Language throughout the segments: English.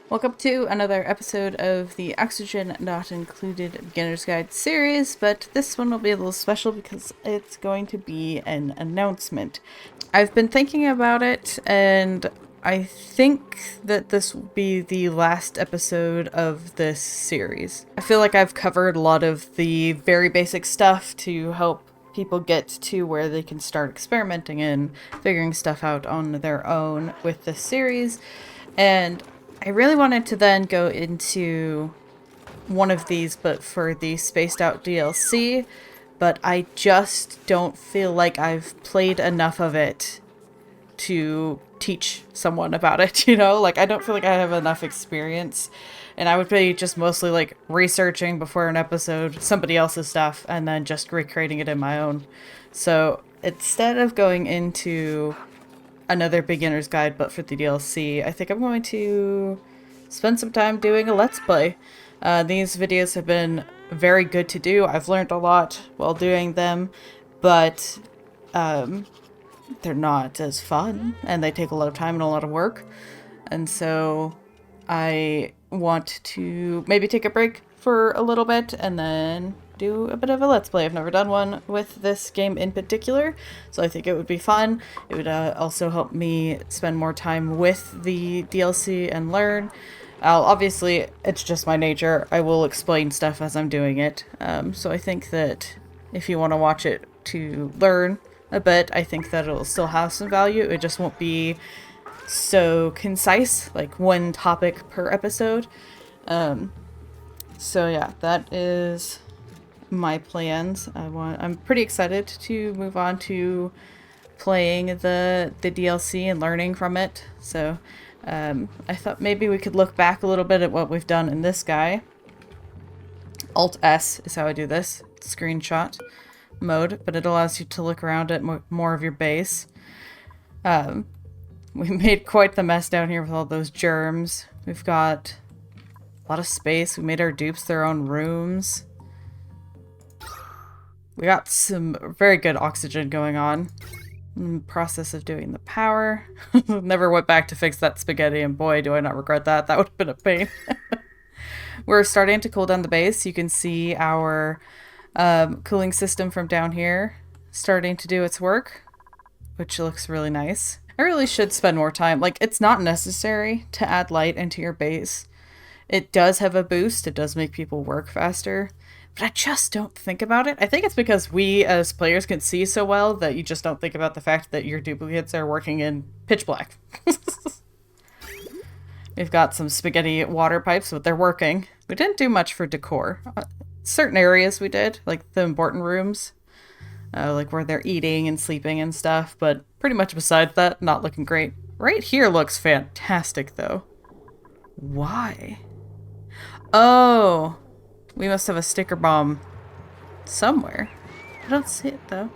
Welcome to another episode of the Oxygen Not Included Beginner's Guide series, but this one will be a little special because it's going to be an announcement. I've been thinking about it, and I think that this will be the last episode of this series. I feel like I've covered a lot of the very basic stuff to help people get to where they can start experimenting and figuring stuff out on their own with this series, and I really wanted to then go into one of these, but for the spaced out DLC, but I just don't feel like I've played enough of it to teach someone about it, you know? Like, I don't feel like I have enough experience, and I would be just mostly, like, researching before an episode somebody else's stuff, and then just recreating it in my own. So, instead of going into another beginner's guide, but for the DLC, I think I'm going to spend some time doing a Let's Play. These videos have been very good to do. I've learned a lot while doing them, but they're not as fun, and they take a lot of time and a lot of work. And so I want to maybe take a break for a little bit and then do a bit of a Let's Play. I've never done one with this game in particular, so I think it would be fun. It would also help me spend more time with the DLC and learn. Obviously, it's just my nature. I will explain stuff as I'm doing it. So I think that if you want to watch it to learn a bit, I think that it'll still have some value. It just won't be so concise, like one topic per episode. So yeah, that is my plans. I'm pretty excited to move on to playing the DLC and learning from it. So I thought maybe we could look back a little bit at what we've done in this guy. Alt S is how I do this. Screenshot mode, but it allows you to look around at more of your base. We made quite the mess down here with all those germs. We've got a lot of space. We made our dupes their own rooms. We got some very good oxygen going on. In the process of doing the power. Never went back to fix that spaghetti, and boy, do I not regret that. That would have been a pain. We're starting to cool down the base. You can see our cooling system from down here starting to do its work, which looks really nice. I really should spend more time. Like, it's not necessary to add light into your base. It does have a boost. It does make people work faster. But I just don't think about it. I think it's because we as players can see so well that you just don't think about the fact that your duplicates are working in pitch black. We've got some spaghetti water pipes, but they're working. We didn't do much for decor. Certain areas we did, like the important rooms, like where they're eating and sleeping and stuff, but pretty much besides that, not looking great. Right here looks fantastic, though. Why? Oh, we must have a sticker bomb somewhere. I don't see it, though.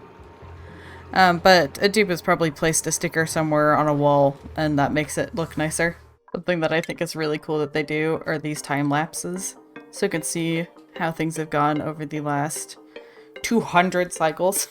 But a dupe has probably placed a sticker somewhere on a wall, and that makes it look nicer. Something that I think is really cool that they do are these time lapses. So you can see how things have gone over the last 200 cycles.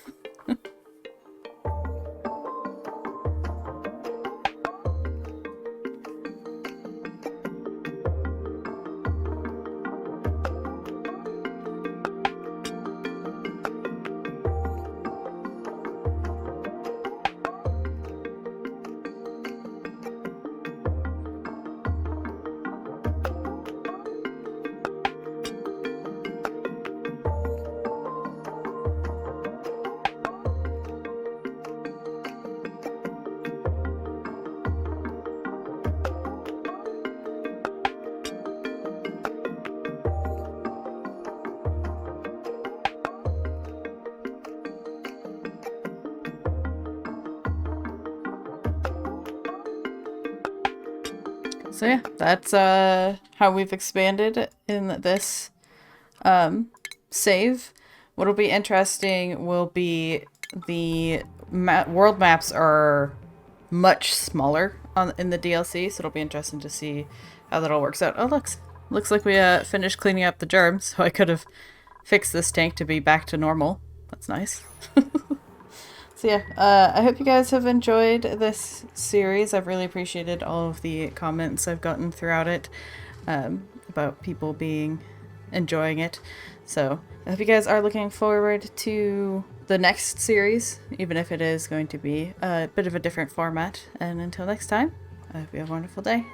So yeah, that's how we've expanded in this save. What'll be interesting will be the world maps are much smaller in the DLC, so it'll be interesting to see how that all works out. Oh, looks like we finished cleaning up the germs, so I could have fixed this tank to be back to normal. That's nice. So yeah, I hope you guys have enjoyed this series. I've really appreciated all of the comments I've gotten throughout it about people enjoying it. So I hope you guys are looking forward to the next series, even if it is going to be a bit of a different format. And until next time, I hope you have a wonderful day.